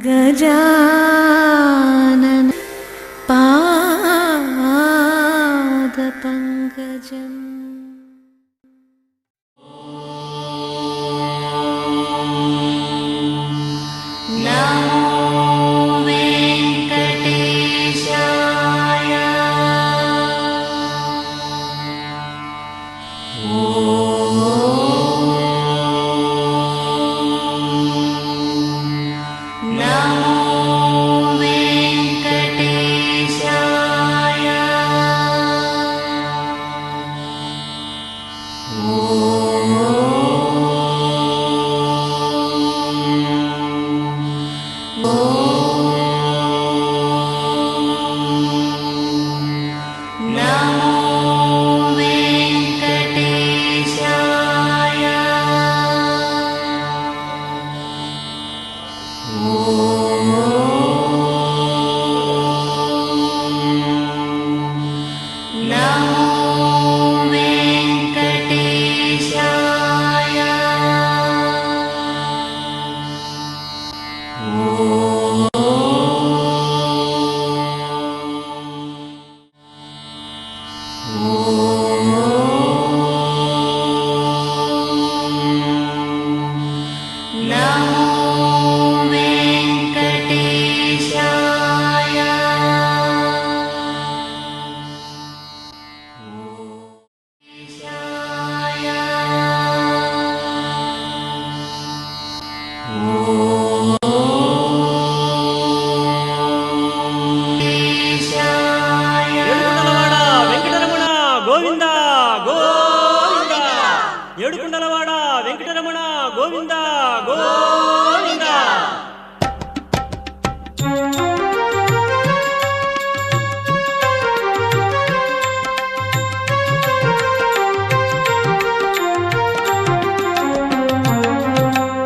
गजानन पादपङ्कजम्। ఏడుకొండలవాడ వెంకటరమణ గోవింద గోవింద.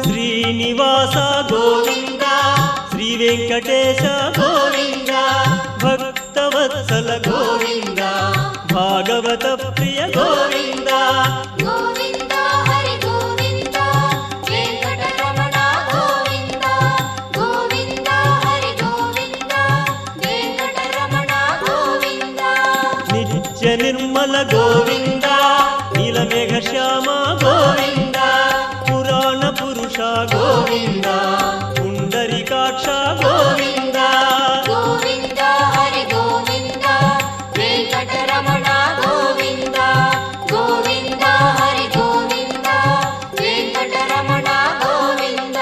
శ్రీనివాస గోవింద, శ్రీ వెంకటేశ గోవింద, భక్తవత్సల గోవింద, భాగవత ప్రియ గోవింద. నిత్య నిర్మల గోవింద, నీలమేఘ శ్యామ గోవింద, పురాణ పురుష గోవింద, పుండరీకాక్ష గోవింద. గోవింద హరి గోవింద, వెంకటరమణ గోవింద, గోవింద హరి గోవింద, వెంకటరమణ గోవింద.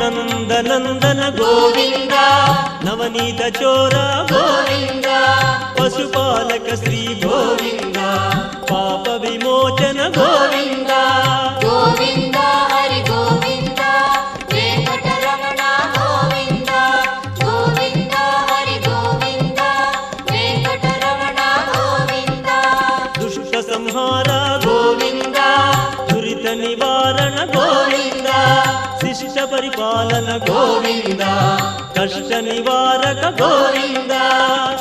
నందనందన గోవింద, నవనీత చోర గోవింద, పశుపాలక శ్రీ గోవింద, పాప విమోచన గోవింద. గోవింద హరి గోవింద, వెంకటరమణ గోవింద, గోవింద హరి గోవింద, వెంకటరమణ గోవింద. దుష్ట సంహార గోవింద, దురిత నివారణ గోవింద, శిష్ట పరిపాలన గోవింద, కష్ట నివారక గోవింద.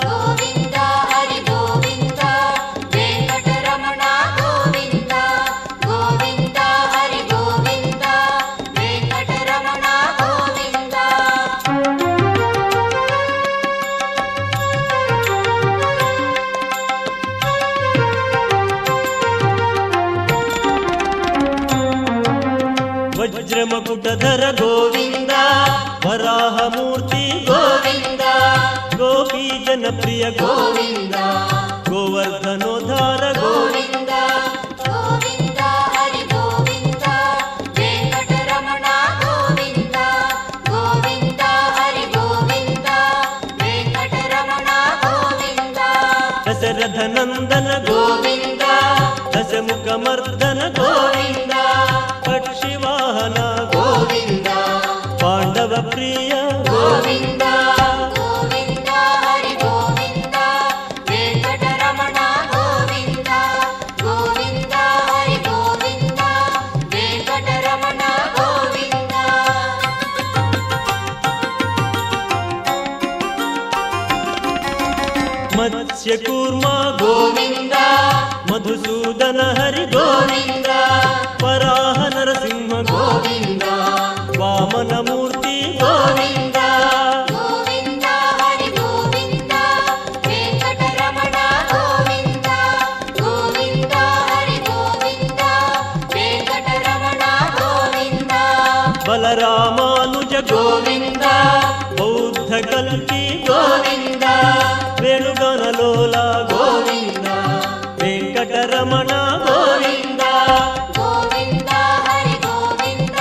గోవింద హరి గోవింద, వెంకటరమణ గోవింద, గోవింద హరి గోవింద, వెంకటరమణ గోవింద. వజ్రమకుటధర గోవింద, వరాహమూర్తి గోవింద, గోపీ జనప్రియ గోవింద, గోవర్ధనోద్ధార గోవింద. గోవింద హరి గోవింద, వెంకటరమణ గోవింద, గోవింద హరి గోవింద, వెంకటరమణ గోవింద. దశరథ నందన గోవింద, దశముఖమర్దన గోవింద, పక్షివాహన గోవింద, పాండవ ప్రియ గోవింద. గోవింద హరి గోవింద, వెంకటరమణ గోవింద, గోవింద హరి గోవింద, వెంకటరమణ గోవింద. మత్స్యకూర్మ గోవింద, మధుసూదన హరి గోవింద, బలరామానుజ గోవింద బౌద్ధ కల్కి గోవింద వేణుగణలోల గోవింద వెంకటరమణ గోవింద గోవింద హరి గోవింద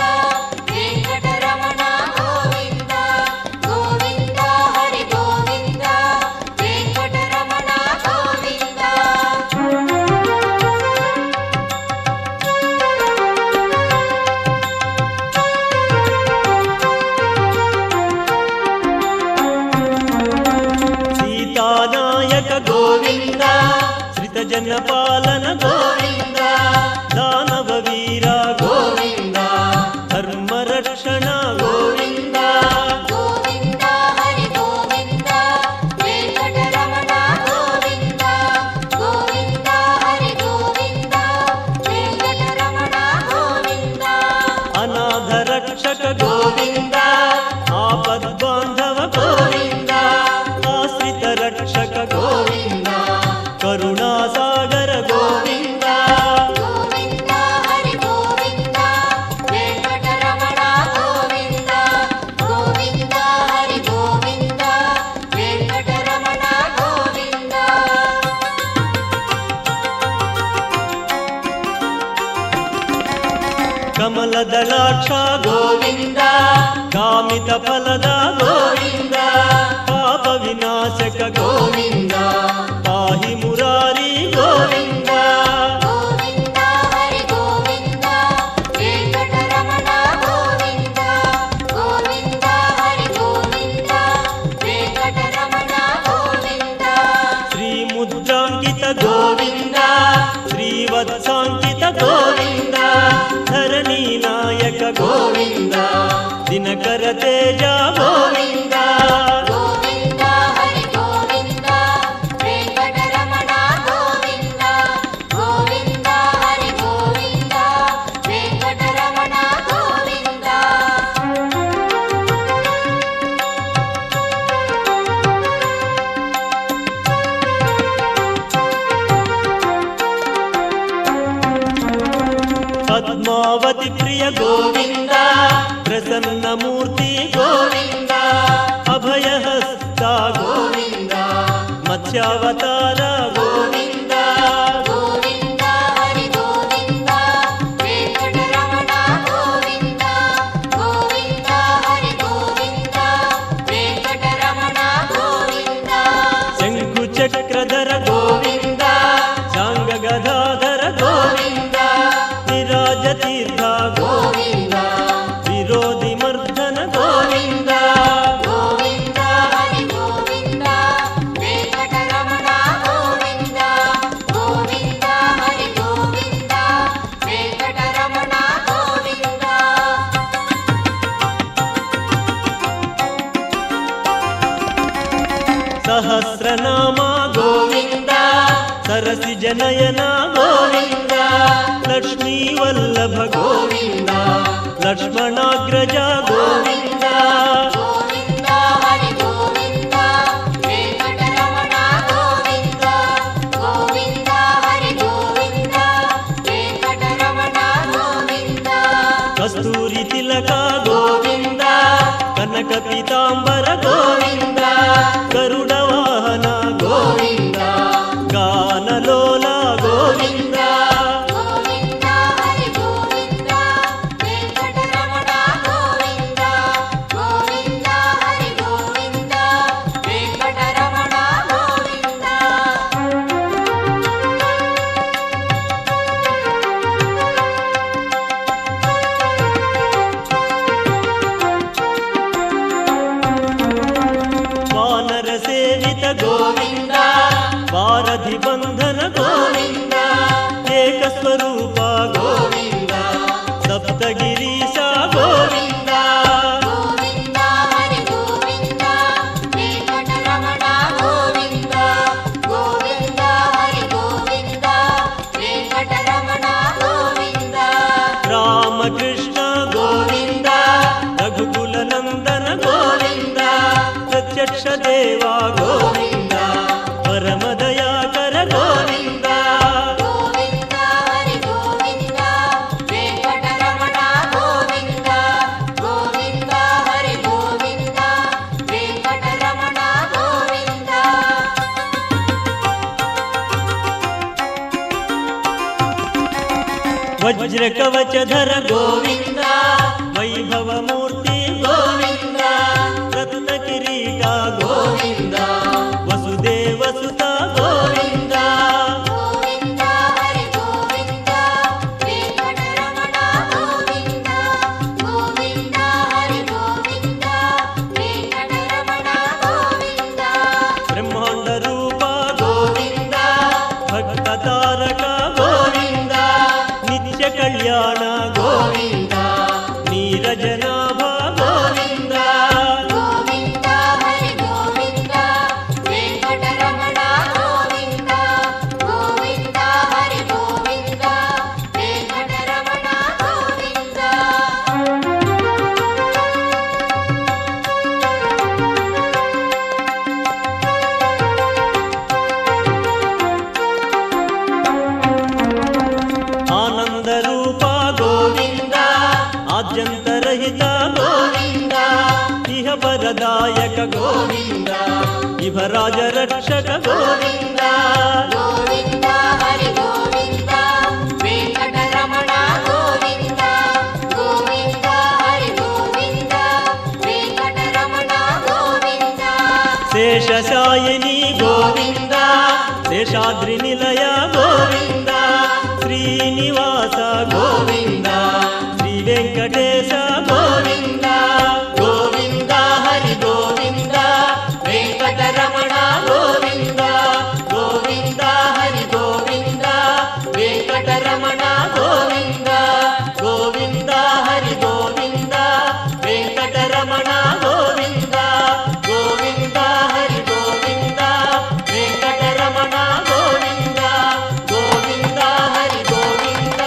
వెంకటరమణ గోవింద గోవింద హరి గోవింద వెంకటరమణ గోవింద సీతానాయక గోవింద శ్రిత జనపాలన గోవింద దానవ వీర గోవింద ధర్మరక్షణ గోవింద గోవింద హరి గోవింద వెంకటరమణ గోవింద గోవింద హరి గోవింద వెంకటరమణ గోవింద అనాథ రక్షక గోవింద ఆపద్బాంధవ గోవింద ఆశ్రిత రక్షక గోవింద కరుణాసాగర గోవింద గోవింద హరి గోవింద వెంకటరమణ గోవింద గోవింద హరి గోవింద వెంకటరమణ గోవింద కమలదళాక్ష గోవింద కామిత ఫలద గోవింద పాప వినాశక గోవింద పాహి మురారి గోవింద గోవింద హరి గోవింద వెంకటరమణ గోవింద గోవింద హరి గోవింద వెంకటరమణ గోవింద శ్రీ ముద్రాంకిత గోవింద శ్రీవత్సాంకిత గోవింద ధరణీ నాయక గోవింద దినకర తేజ గోవింద గోవింద హరి గోవింద వెంకటరమణ గోవింద గోవింద హరి గోవింద వెంకటరమణ గోవింద పద్మావతి ప్రియ గోవింద ప్రసన్నమూర్తి గోవింద అభయహస్త గోవింద మత్స్యావతార గోవింద గోవింద హరి గోవింద వెంకటరమణ గోవింద గోవింద హరి గోవింద వెంకటరమణ గోవింద శంకు చక్రధర గోవింద చాంగ గదాధర గోవింద విరాజతీర్థ గోవింద విరోధి మర్దన గోవింద గోవింద హరి గోవింద వెంకటరమణ గోవింద గోవింద హరి గోవింద వెంకటరమణ గోవింద సహస్రనామ గోవింద సరసి జనయన గోవింద లక్ష్మీ వల్లభ గోవింద లక్ష్మణాగ్రజ గోవింద గోవింద హరి గోవింద వెంకటరమణ గోవింద గోవింద హరి గోవింద వెంకటరమణ గోవింద కస్తూరి తిలక గోవింద కనక పీతాంబర గోవింద గరుడ వాహన గోవింద గానలోల గోవింద గోవింద హరి గోవింద వెంకటరమణ గోవింద గోవింద హరి గోవింద వెంకటరమణ గోవింద వజ్రకవచధర గోవింద వైభవమూర్తి గోవింద రత్న కిరీట గోవింద వసుదేవసుత గోవింద గోవింద హరి గోవింద వెంకటరమణ గోవింద గోవింద హరి గోవింద వెంకటరమణ గోవింద బ్రహ్మాండ రూప గోవింద భక్త తారక గోవింద నిత్య కళ్యాణ గోవింద నీరజనాభ గోవింద గోవింద హరి గోవింద వెంకటరమణ గోవింద గోవింద హరి గోవింద వెంకటరమణ గోవింద ఆనంద రూప గోవింద ఆద్యంతరహిత గోవింద ఇహ వరదాయక గోవింద ఇభరాజ రక్షక గోవింద గోవింద హరి గోవింద వెంకటరమణ గోవింద గోవింద హరి గోవింద వెంకటరమణ గోవింద శేషశాయిని గోవింద శేషాద్రి నిలయ గోవింద శ్రీనివాస గోవింద శ్రీ వెంకటేశ గోవింద గోవింద హరి గోవింద వెంకటరమణ గోవింద గోవింద హరి గోవింద వెంకటరమణ గోవింద గోవింద హరి గోవింద వెంకటరమణ గోవింద గోవింద హరి గోవింద వెంకటరమణ గోవింద గోవింద హరి గోవింద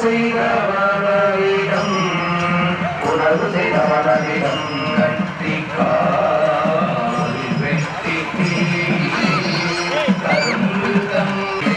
செய்த மனதிடம் உணர்வு செய்த மனதிடம் கட்டி காலில் வெட்டி கரும்பு தம்பி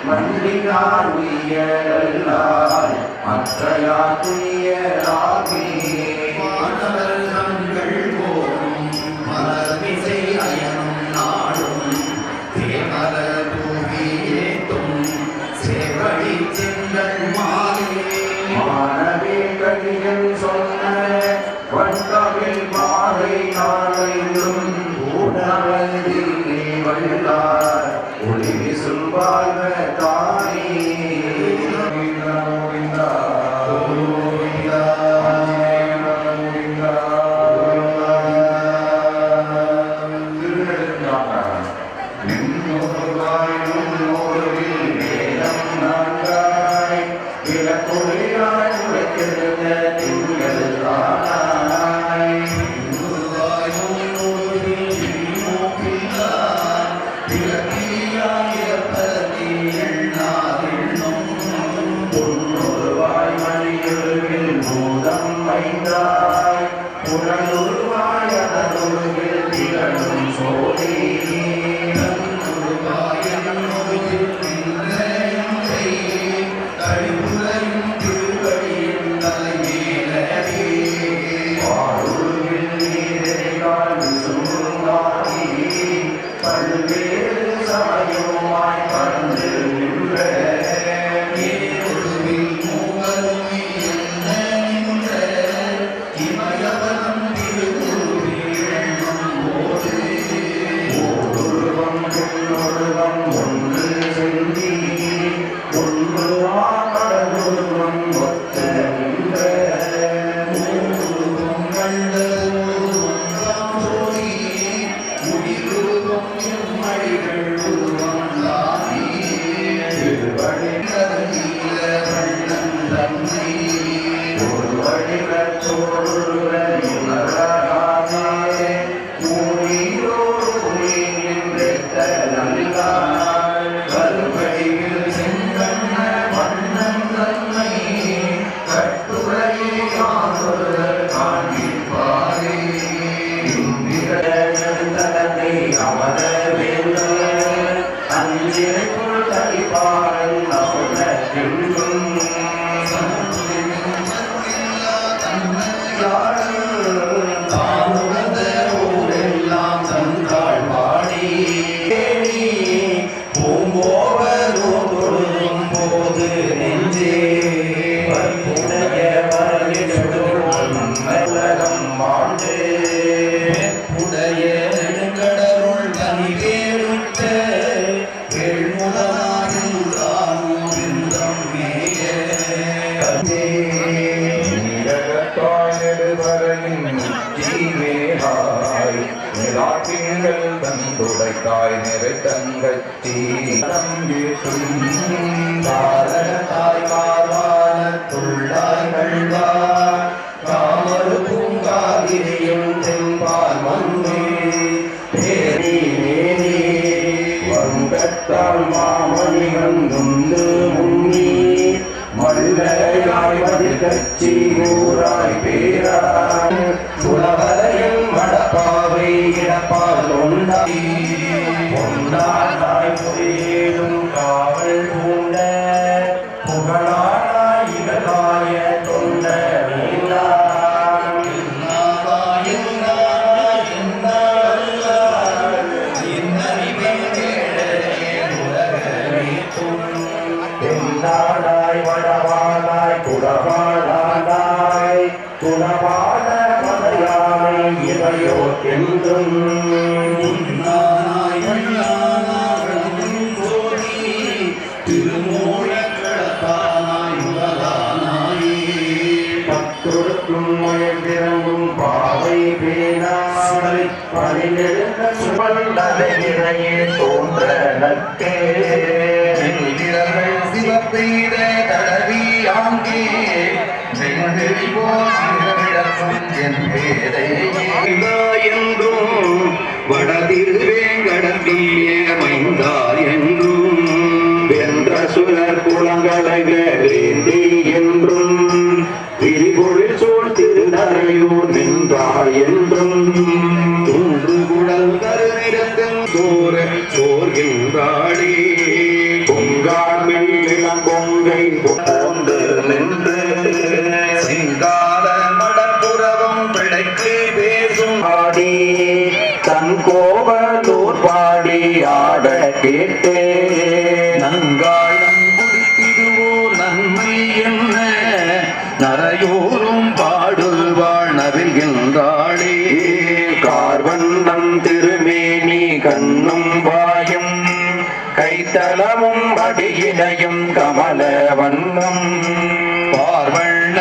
மன்றினார் உயரல்லால் மற்றையா துயராகி மாணவர் தங்கள் போரும் மலர்மிசை அயனும் நாடும் தேமர தூவி ஏத்தும் சேவடி செங்கல் மாலே மாணவே கடியன் சொன்ன வண்டவில் மாலை நாளையும் ஊடவந்தி வல்லார் ஒளி சொல்வாழ்வ தானே கோவிந்தா கோவிந்தா கோவிந்தா திருநெடுஞ்சாண்டான் நின்னொருவாய் முன்னோருவில் வேதம் நான்காய் விளக்கொழியாய் உழைக்கின்ற திங்கள் தானாய் நின்னொருவாய் முன்னோருவில் இமயவனம் துடைத்தாய் நிறை தங்கச்சி பாரதாய் காவான துள்ளாய் கள்வார் காமரு பூங்காதிரியும் தென்பால் மன்னே தேனி நேனி வங்கத்தால் மாமணிகந்துண்டு முன்னி மல்லையாய் மதிகச்சி ஊராய் பேராய் புலவரையும் மடப்பாவை இடப்பால் ஒன்றாய் ஒன்றாய் பொறியேடும் காவல் பூண்ட புகழாய் இகழாய தொண்ட நாடாய் வடவாளாய் குடவாளாய் குடவாள மதையாமை இவையோ என்றும் திருமூலக்கடத்தானாய் முதலானாய் பத்தொடுக்கும் மயந்திரங்கும் பாவை பேனாய் பணிநெடுங்க சுமந்ததையே தோன்ற நக்கே சிவப்பெய்த தடவி ஆங்கே என்றும் வடதிருவேங்கடத்தும் ஏமைந்தார் என்றும் வென்ற சுழற் குளங்களை வேண்டி என்றும் விரிபொழில் சூழ் திருநறையூர் நின்றார் என்றும் தூன்று குடல் கருநிறத்தின் சோர்கின்றாளே பொங்காமில் இளம்பொங்கை போன்று நின்று சிங்கார மடப்புறவும் பிழைக்கு பேசும் ஆடி தன் கோபலூர் பாடி ஆட கேட்டே நங்காயம் குடித்திடுவோ நன்மை என்ன நரையோரும் பாடுல் வாழ்நவில்கின்றாளே கார்வண்ணம் திருமேனி கண்ணும் வாயும் கைத்தளமும் அடியினையும் கமல வண்ணம் பார்வண்ண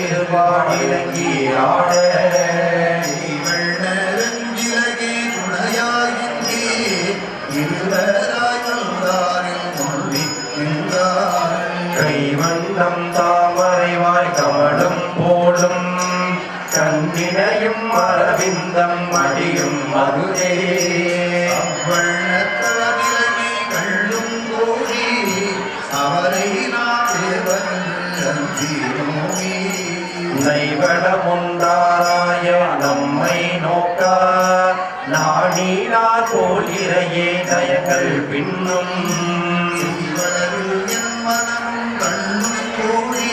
இருபாடிலங்கி ஆட வெள்ளரஞ்சிலகே துணையாயின்றி இருவராய் வந்தாரில் கொள்ளிக்கின்றார் கைவண்ணம் தாமரைவாய் கமலம் போலும் கண்ணினையும் அரவிந்தம் மடியும் மருதே வண்ணத்தவனிலனே கள்ளும் கோடி அவரை நாடு வந்து அஞ்சினோமே நைவளமுண்டாராய நம்மை நோக்கா நாடினார் போலிரையே நயங்கள் பின்னும் வளரில் என் மனமும் கண்ணும் கோடி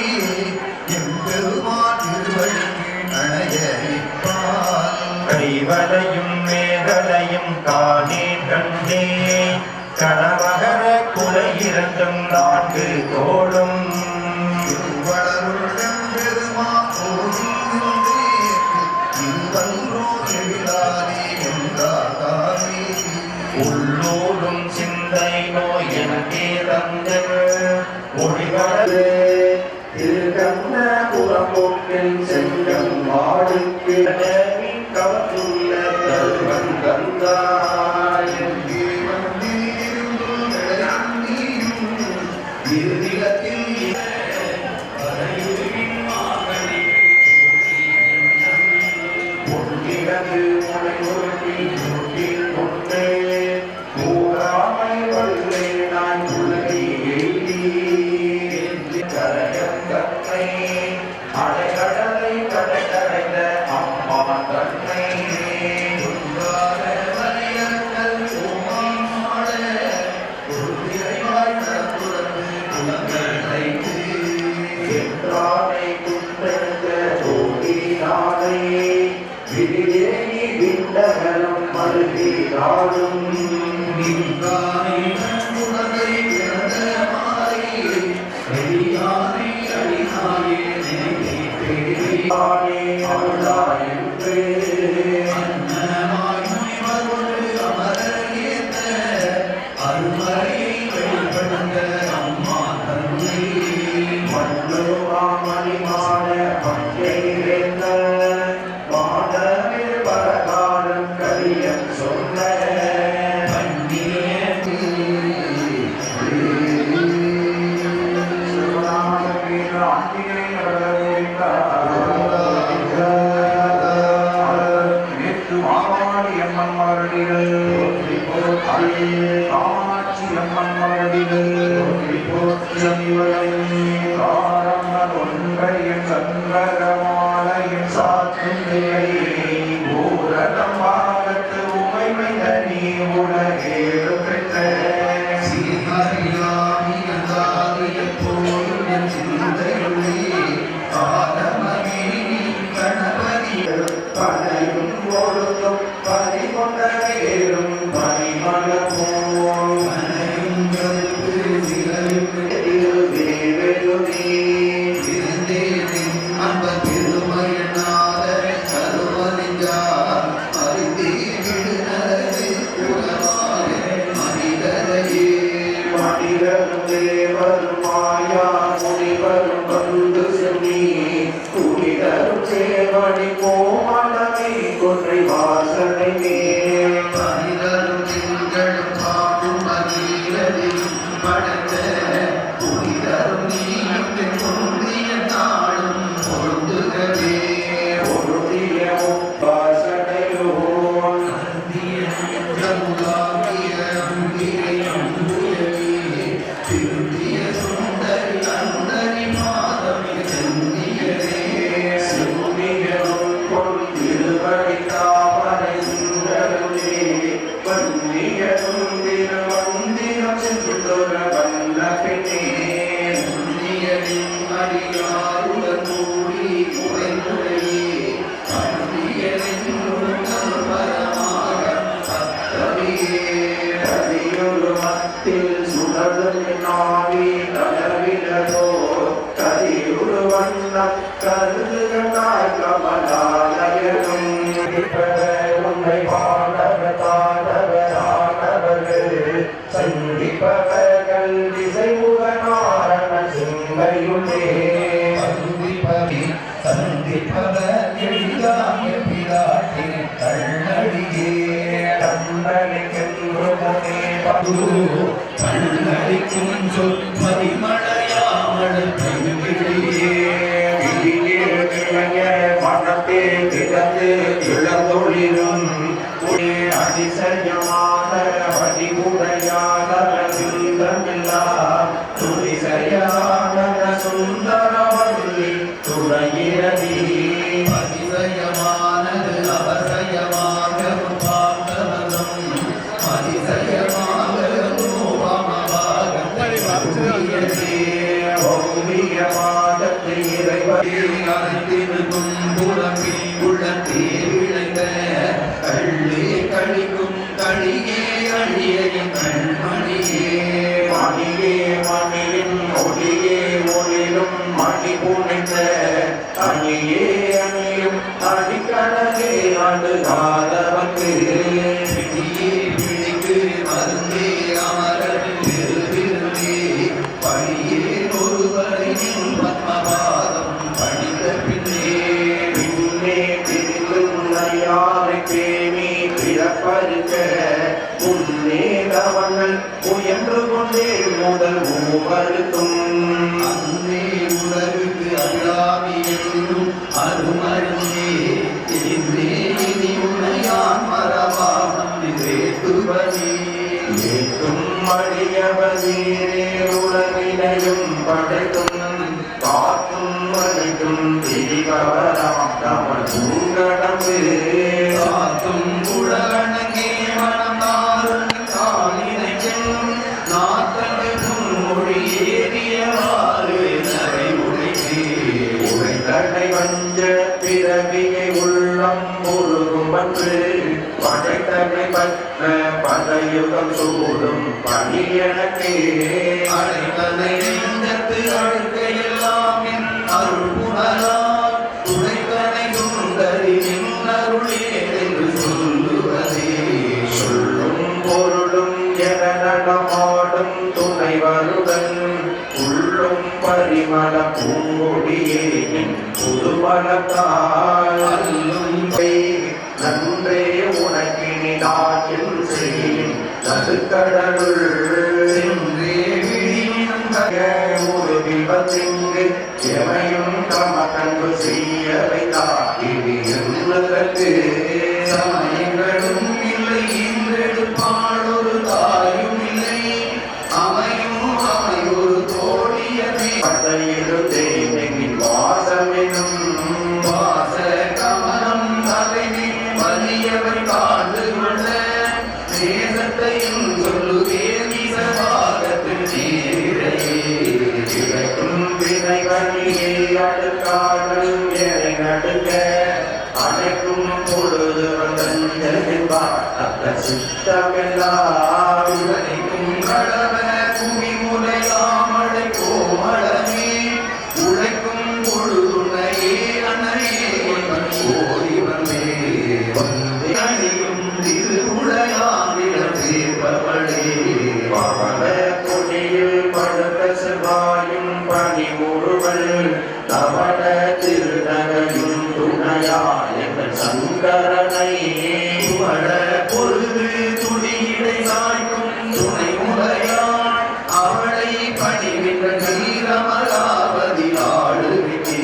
எம்பெருமான் திருவழிக்கு அணைய நிற்பான் கைவலையும் மேகலையும் காணேன் கண்டே கணவகர குலை இரண்டும் நான்கு தோளும் வளருடன் பெருமான் கோடி இன்பன்றோ எழிலாதே என்றாதாமே உள்ளூரும் சிந்தை நோய் எனக்கே தந்த ஒளிவளது திருக்கண்ண புறம்போக்கில் செங்கம் மாடுக்கு கவத்துள்ள தருவன் தந்தாய் பொன்னிலது முளை முறுக்கி முட்டில் கொண்டு கூறாமை வல்லே நான் உலகை எய்தி கரையம் தன்னை அடைகடலை கடற்கரைந்த அம்மா தன்னை என்றானை குன்றெடுத்த ஜோதி நாளை விதிதேனி விண்டகலம் மருதி நாடும் சந்திப்பத எளிதாய பிராட்டின் கண்ணடியே கண்ணடிக்கும் சொல் பரிமளையாமல் பெண்கிளியே மனத்தே கிடந்து இளந்தொழிலும் அதிசயமான வடிவுடையான துதிசையான சுந்தரவல்லி துறையிறதி அதிசயமானது அவசயமாக பார்த்தவரும் அதிசயமாக ஓவியமாகத்தை இறைவதிருக்கும் புறப்பில் உள்ள தேவிழைந்த கள்ளே கழிக்கும் கழியே அழியையும் கண்மணியே மணியே மணியின் ஒளியே ஒளிரும் மணி புனைந்த அணியே அணியும் அடிக்கடலே அழுகாதவர்க்கு பிடியே பிடிக்கு மருந்தே அமரர் பெருவிருந்தே பணியே ஒருவரை பத்மபாதம் படித்த பின்னே பின்னே பிரிந்தும் நையாரை பேணி பிறப்பருக்க முன்னேறவங்கள் முயன்று கொண்டே முதல் மூவருக்கும் அன்னே உலகுக்கு அருளாமி என்னும் அருமருந்தே இன்னே இனி உன்னையான் மரபானம் வேட்டுவனே ஏற்றும் அழியவதீரே உலகினையும் படைத்தும் காத்தும் அழித்தும் திரிபவராம் தமிழ் உங்கடம்பு காத்தும் உலகணங்கே மனம் நாரும் காலினையும் நாத்தனுக்கும் மொழி ஏறியவாறு நரை உடைத்தே உழைத்தடை வஞ்ச பிறவியை உள்ளம் முருகும் அன்று படைத்தடை பற்ற பதயுகம் சூடும் பணி எனக்கே அடைத்தனை நெஞ்சத்து அழுக்கையெல்லாம் என் அருள் புனலால் துணைத்தனை சுந்தரி நின்னருளே என்று சொல்லுவதே சொல்லும் பொருளும் என நடமாடும் துணைவருடன் உள்ளும் பரிமள பூங்கொடியே புதுமலத்தால் அல்லும் நன்றே உனக்கினி நாட்டில் செய்யும் நடுக்கடலுள் சென்றே விழியும் ஒரு விபத்திங்கு எவையும் கமக்கன்பு செய்ய வைத்தாக்கிவி என்பதற்கு சமயங்களும் இல்லை என்றெடுப்பாளொரு தாயும் இல்லை அமையும் அமையொரு தோழியமே படையிருந்தேன் வாசமெனும் வாச கமலம் தலைவி வலியவை காண்டு கொள்ள நேசத்தையும் சொல்லுவே நிசபாகத்தில் கிடைக்கும் வினைவழியே அடுக்காடும் எனை நடுங்க அனைக்கும் பொழுது வந்த சித்தமெல்லாம் உழைக்கும் கடவ குவி முலையாமழை கோமளமே உழைக்கும் பொழுதுனையே அன்னையே ஓடி வந்தே அணியும் திருவுடையாவிடம் சேர்ப்பவளே பவள கொடியில் படுத்த செவ்வாயும் பணி முழுவல் தவள திருநகையும் துணையா எங்கள் சங்கரனை வள பொழுது துணியிடை சாய்க்கும் துணை முறையாள் அவளை பணிவின்ற நீரமராவதி ஆளுவிக்கே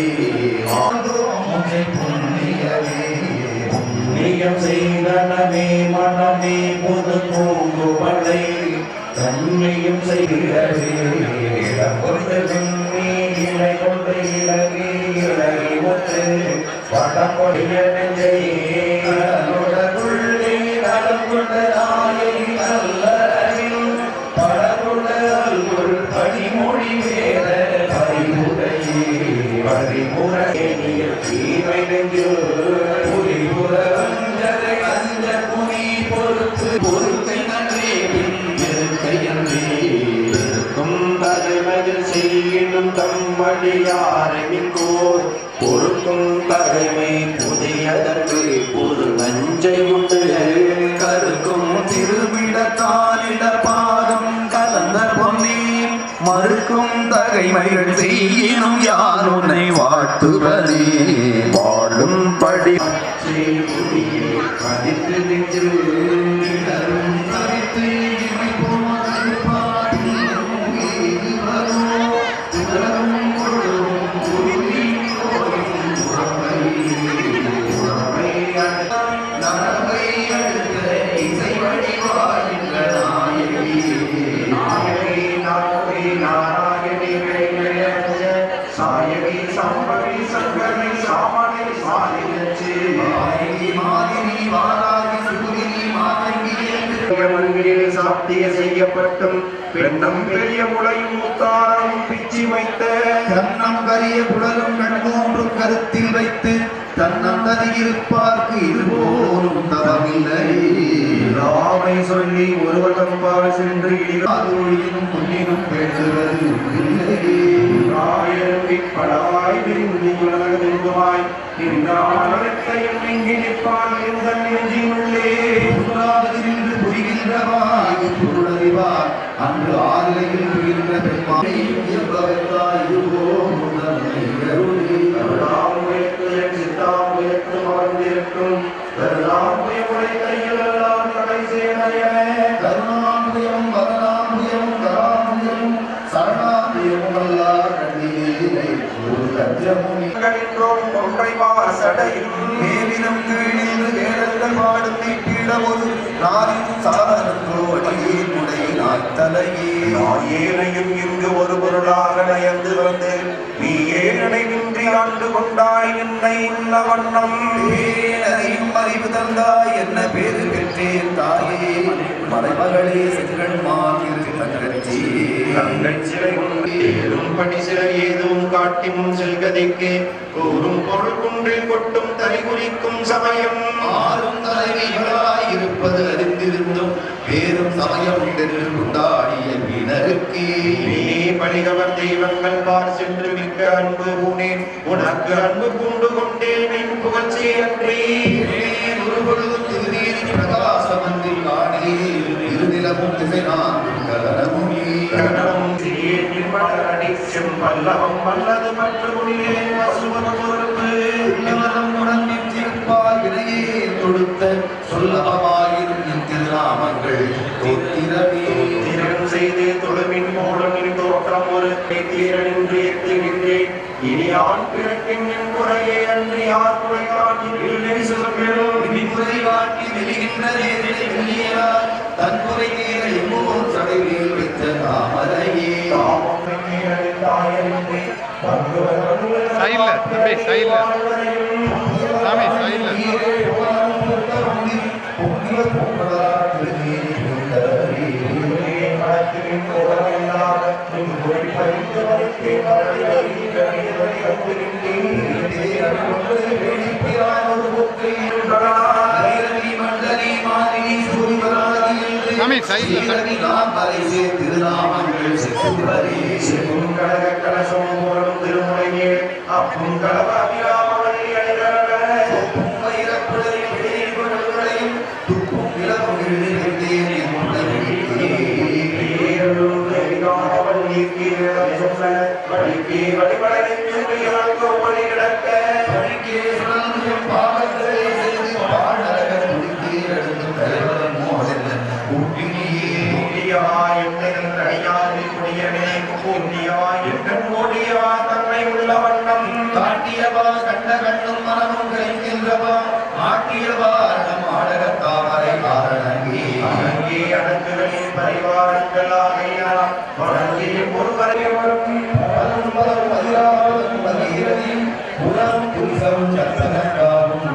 ஆண்டோமுகை புண்ணியவே புண்ணியம் செய்தனமே மனமே புது பூங்குவளை தன்மையும் செய்கிறதே கொண்டு விண்ணி இலை கொண்டு இலகி இலகி ஒத்து வடமொழிய நெஞ்சை கடலுடலுள்ளே நலங்குள்ள நாயை அல்லறின் படகுள்ள அல்குள் பனிமொழி வேத பரிமுறையே பரிமுறையே தீமை நெஞ்சில் புரிபுற அஞ்சரை அஞ்ச புனி பொறுத்து பொறுத்தை நன்றே பின்னிருக்கையன்றே தகைமையில் செய்யும் தம்மடியாரிக்கோர் பொறுக்கும் தகைமை புதியதற்கு புது நஞ்சை உண்டு கருக்கும் திருவிடத்தாலிட பாதம் கலந்த பொன்னே மறுக்கும் தகைமைகள் செய்யினும் யார் உன்னை வாழ்த்துவதே சத்திய செய்யப்பட்டும் பெண்ணும் பெரிய முளையும் முத்தாரம் பிச்சி வைத்த கண்ணம் கரிய குடலும் கண்மூன்றும் கருத்தில் வைத்து தன்னம் தனியிருப்பார்க்கு இதுபோலும் தவமில்லை. ராமை சொல்லி ஒருவர் தம்பால் சென்று இடிவாதொழியினும் முன்னினும் பேசுவது இல்லையே. படாய் விரும்பி உலகமெங்குமாய் நின்றானத்தையும் நீங்கி நிற்பான் எந்த நெஞ்சினுள்ளே நின்று புரிகின்றவாய் பொருளறிவார் அன்று ஆதிலையில் புரிகின்ற பெண்மானை இயம்பவென்றாய் இதுவோ முதன்மை அருளே. சித்தாமுயற்றும் அமர்ந்திருக்கும் கருணாமுயமுறை கையில் எல்லாம் கடை சேனையனே கருணாமுயம் வரலாமுயம் கராமுயம் சரணாமுயமும் அல்லா கண்ணிலே ஒரு கஜமுனி ஒன்றை வாசடையும் மேலிலும் கீழில் வேடங்கள் பாடும் நீட்டிடமொரு நாளின் சாதனோ அடியின் உடை நாய்த்தலையே. ஏனையும் இங்கு ஒரு பொருளாக நயந்து வந்து நீ ஏழனைவின்றி ஆண்டு கொண்டாய் என்னை இன்ன வண்ணம் ஏனையும் அறிவு தந்தாய் என்ன பேரு பெற்றேன் தாயே மறைமகளே செங்கண் மாநில தங்கச்சி ஏதும் பணி சில ஏதும் காட்டி முன் செல்கதைக்கு கூறும் பொருள் குன்றில் கொட்டும் தலை குறிக்கும் சமயம் ஆறும் தலைவிகளாய் இருப்பது அறிந்திருந்தும் வேறும் சமயம் உண்டென்று கொண்டாடிய வீணருக்கு நீ பணிகவர் தெய்வங்கள் பார் சென்று மிக்க அன்பு பூனேன் உனக்கு அன்பு பூண்டு கொண்டேன் என் புகழ்ச்சி அன்றி ஒரு பொழுதும் திருநீரி பிரகாசமந்தில் காணே இருநிலமும் திசை நான்கும் கலனமும் பல்லவம் அல்லது மற்ற மொழியே பசுவன் பொறுப்பு இணையே தொடுத்த சொல்லமாயிரும் திருநாமங்கள் திறம் செய்து தொழுமின் மூலமின் தோற்றம் ஒரு தீரனின்றி எத்துகின்றேன் இனி ஆண் பிறக்கின் என் குறையே அன்றி யார் குறை காட்டி தன்முறை நேர எம்மோர் சடைவில் வைத்த தாமரையே சைடுல தம்பி சைடுல சாமி சைடுல சாமி சைடுல திருநாமங்கள் கலசம் மூலம் திருமுறையே அப்பும் கலவாபிராமவள்ளி தன்னை உள்ள வண்ணம் காட்டியவா கண்ட கண்ணும் மனமும் கழிக்கின்றவா ஆட்டியவா ஆடக தாமரை காரணங்கே அங்கே அடக்குகளின் பரிவாரங்களாகையால் வழங்கி ஒருவரை வரும் புறம் புரிசம் சத்தனக்காவும்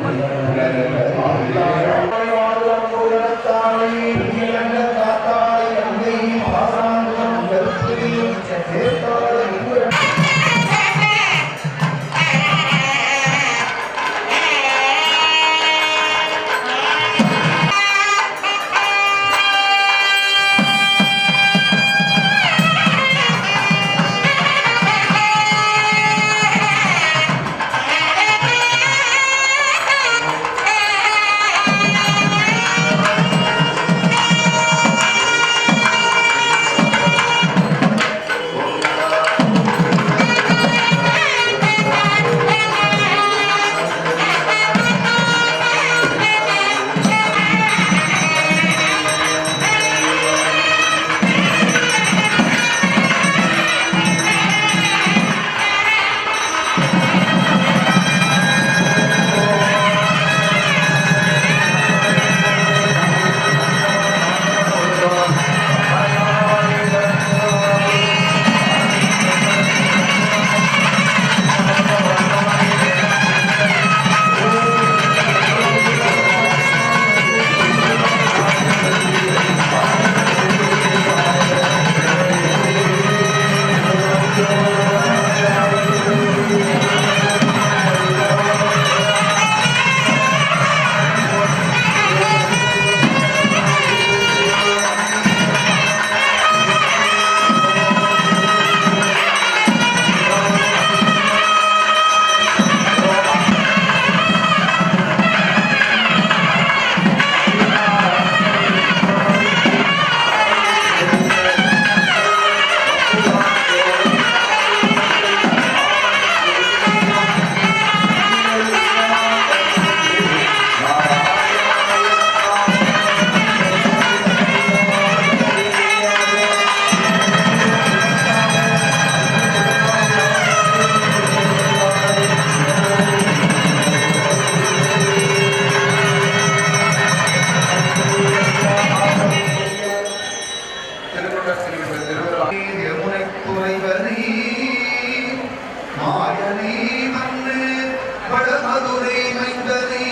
வடமதுரை மைந்தனே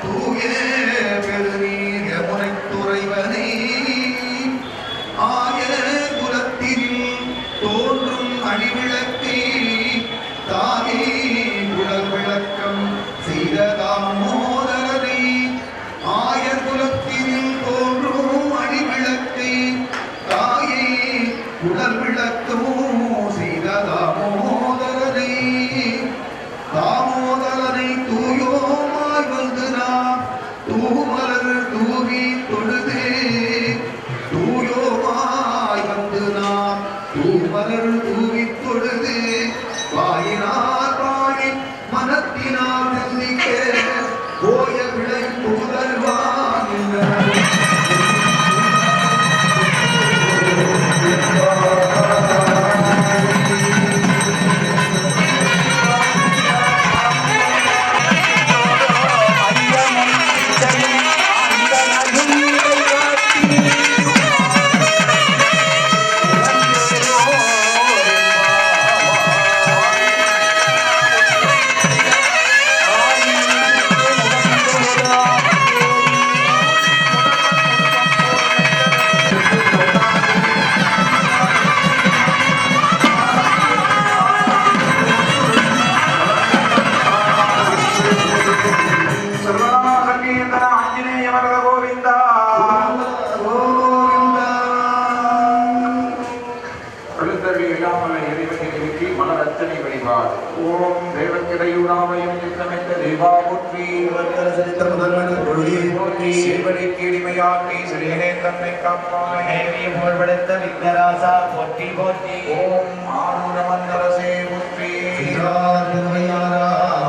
தூய பெருநீர் யமுனை துறைவனே ஆய குலத்தினில் தோன்றும் அணிவிளக்கே தாயே உடல் விளக்கம் செய்த தாமோதரனே ஆயர் குலத்தினில் தோன்றும் அணிவிளக்கை தாயே உடல் விளக்கமோ செய்த தாமோதரனே தாமோதரனை தூயோமாய் வந்து நாம் தூமலர் தூவி தொழுதே தூயோமாய் வந்து நாம் தூமலர் தூவி தொழுது வாயினார் பாடி மனத்தினால் சிந்திக்க போய விளை புதல்வான் ஓம் தேவக்கிடையூராமையும் நித்தமைத்த தேவா போற்றி சரித்த முதல்வன் பொழுதியை போற்றி சிறுவனை கீழிமையாக்கி சிறியனே தன்னை காப்பாய் புகழ்படுத்த விக்னராசா போற்றி போற்றி ஓம் ஆரூர மந்தரசே போற்றி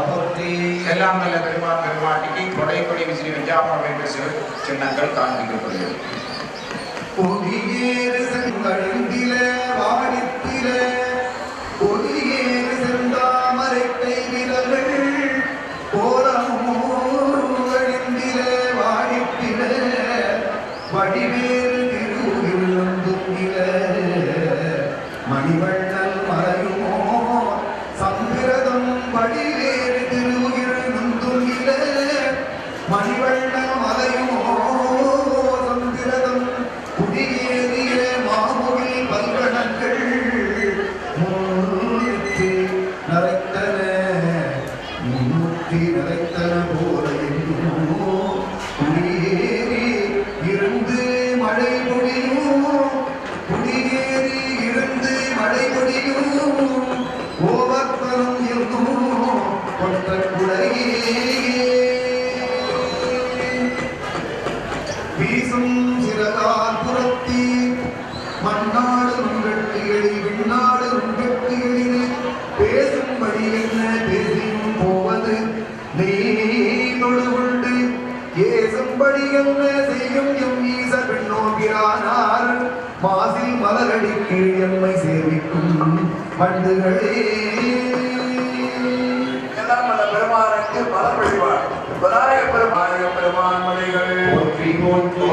போற்றி எல்லாம் நல்ல பெருமான் பெருமாட்டிக்கு கொடைப்படி விசிறி வெஞ்சாமல் என்ற சின்னங்கள் காண்பிக்கப்படுகிறது பொதியேறு செங்கழுந்தில வாடித்தில பொதியேறு செந்தாமரை கைவிரல்கள் போரமோழிந்தில வாடித்தில வடிவேறு திருவிழந்துங்கில மணிவண்ணல் மறையுமோ சம்பிரதம் வடிவேறு திருவிழந்துங்கில மணிவண்ணல் மறையுமோ சம்பிரதம் குடியேறிய மாமுகில் பல்கணங்கள் முன்னூற்றி நரைத்தன போல எங்கும் குடியேறி இருந்து மழை பொழியும் குடியேறி இருந்து மழை பொழியும் ஓவர்த்தனம் எங்கும் கொண்ட குடையே வீசும் சிறகால் புறத்தி மண்ணாடு உங்கட்கு எழி விண்ணாடு உங்கட்கு எழினு பேசும்படி என்ன பேசியும் போவது நீ தொழுகொண்டு ஏசும்படி என்ன செய்யும் எம் ஈச பெண்ணோகிறானார் மாசில் மலரடி கீழ் எம்மை சேவிக்கும் வண்டுகளே எல்லாம் நல்ல பெருமானுக்கு பல வழிபாடு பெருமான் மலைகள் போற்றி போற்றி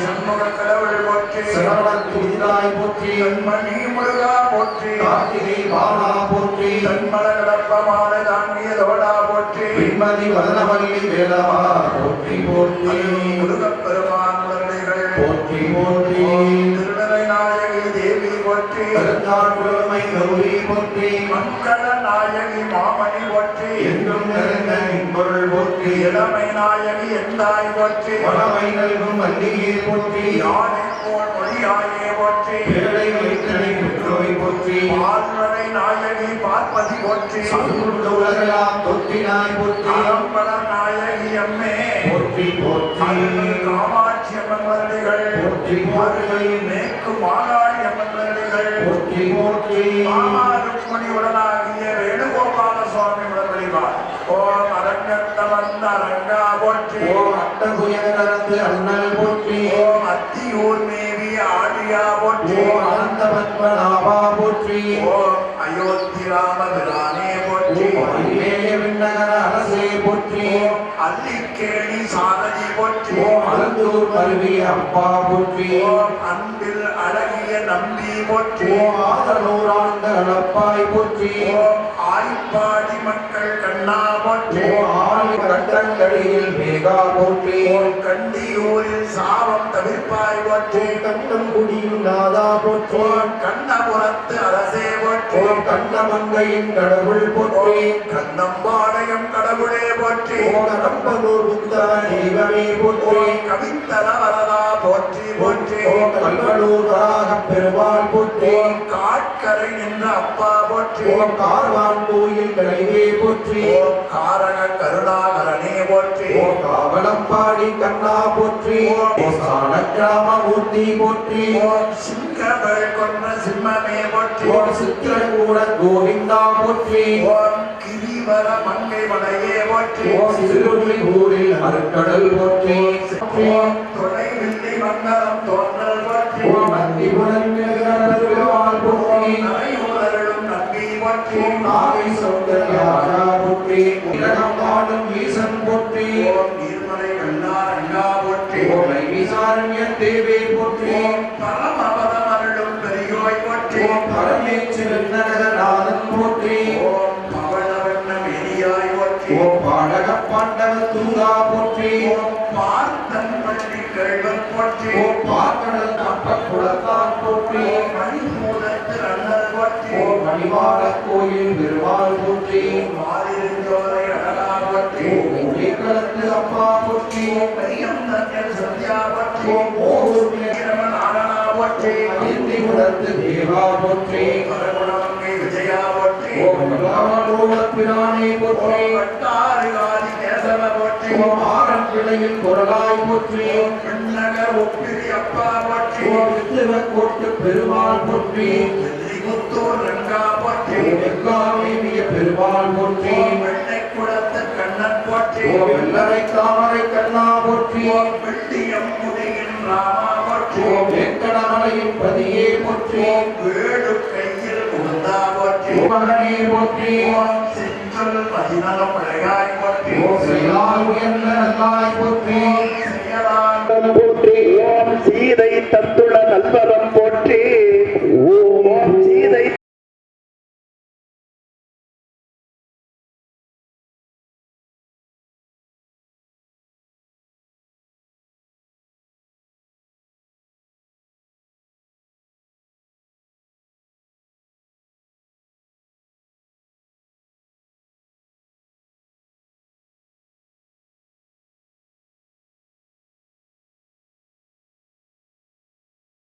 சண்முக கடவுள் போற்றி சரவணத்துதிதாய் போற்றி கண்மணி முருகா போற்றி கார்த்திகை பாலா போற்றி கண்மல கடப்பமான தாங்கியதோடா போற்றி வெண்மதி வதனவல்லி வேலவா போற்றி போற்றி முருகப் பெருமான் மலைகள் போற்றி போற்றி திருநலை நாயகி தேவி போற்றி கருத்தாட்குழமை கௌரி போற்றி மங்கள நாயகி மாமணி போற்றி என்றும் நிறைந்த இன்பொருள் போற்றி இளமை நாயகி எந்தாய் போற்றி வளமை நல்கும் வள்ளியே போற்றி யானை போல் மொழியாயே போற்றி ஏழை வயிற்றனை பெற்றோய் போற்றி ஆழ்வரை நாயகி பார்ப்பதி போற்றி சதுர்ந்த உலகெல்லாம் தொற்றினாய் போற்றி அலம்பல நாயகி அம்மே போற்றி போற்றி அருள்மிகு காமாட்சி அம்மன் மரடிகள் போற்றி போற்றி மேற்கு மாகாளி அம்மன் மரடிகள் போற்றி போற்றி மாமா ருக்மணி உடனாகிய வேணுகோபால சுவாமி உடன் வழிபார் ஓம் அரங்கத்த வந்த அரங்கா போற்றி ஓம் அட்டகுயகரத்து அண்ணல் போற்றி ஓம் அத்தியூர் மேவி ஆடியா போற்றி ஓம் அனந்த பத்மநாபா போற்றி ஓம் அயோத்தி ராம பிரானே போற்றி ஓம் அகிலேய விண்ணகர அரசே போற்றி போற்றி அல்லிக்கேணி சாரதி போற்றி அலந்தூர் மருவி அப்பா போற்றி அன்பில் அழகிய நம்பி போற்றி ஆதனூராண்ட அளப்பாய் போற்றி ஆய்ப்பாடி மக்கள் கண்ணா போற்றி ஆழி கட்டங்களில் மேகா போற்றி கண்டியூரில் சாபம் தவிர்ப்பாய் போற்றி கண்டம் குடியும் நாதா போற்றி கண்ணபுரத்து அரசே போற்றி கண்ணமங்கையின் கடவுள் போற்றி கண்ணம்பாளையம் கடவுளே போற்றி கடம்பனூர் புத்தர தெய்வமே போற்றி கவித்தல வரதா போற்றி போற்றி கல்வனூர் வராக பெருமாள் போற்றி காட்கரை நின்ற அப்பா போற்றி கார்வான் கோயில் கலைவே போற்றி காரக கருணாகரனே போற்றி காவலம்பாடி கண்ணா போற்றி கிராமமூர்த்தி போற்றி சிங்கங்கள் கொன்ற சிம்மமே போற்றி சித்திரங்கூட கோவிந்தா போற்றி கிரிவர மங்கை மலையே போற்றி சிறுமொழி ஊரில் அருக்கடல் போற்றி துணை வில்லி மங்கலம் தோன்றல் போற்றி நந்திபுரன் பெருமாள் போற்றி நரையூரலும் நம்பி போற்றி நாகை சௌந்தர்யாரா போற்றி இலகம் வாழும் ஈசன் போற்றி நீர்மலை கண்ணாரங்கா போற்றி விசாரண்ய தேவே போற்றி பரமபதம் அருளும் பெரியோய் போற்றி பரமேஸ்வரன் போற்றி பவளவண்ண மேனியாய் போற்றி பாடக பாண்டவ தூங்கா போற்றி பார்த்தன் பள்ளி கேள்வன் போற்றி பார்க்கடல் கப்ப குளத்தான் போற்றி மணிமூலத்து அண்ணல் போற்றி மணிவாட கோயில் பெருமாள் போற்றி மாறிருந்தோரை அழகா போற்றி களத்து அப்பா போற்றி பெரியம் தங்கள் சத்யா போற்றி ஓர் வீரமன் ஆரணா போற்றி அயந்தி குலத்து தேவா போற்றி பரகுணமங்கை விஜயா போற்றி பிரானே போற்றி வட்டாறு ஆதி கேசவ போற்றி ஆரம் பிள்ளையில் குரலாய் போற்றி பெண்ணகர் ஒப்பிரி அப்பா போற்றி கோட்டு பெருமாள் போற்றி முத்தூர் ரங்கா போற்றி வெங்காமேவிய பெருமாள் போற்றி வெள்ளை குளத்து கண்ணன் போற்றி வெள்ளரை தாமரை கண்ணா போற்றி வெள்ளியம் முதியின் ராமா போற்றி வெங்கடமலையின் பதியே போற்றி வேடு கையில் உண்டா போற்றி மகனே போற்றி செஞ்சொல் பதினலம் அழகாய் போற்றி செயலால் உயர்ந்த நல்லாய் போற்றி செயலால் போற்றி சீதை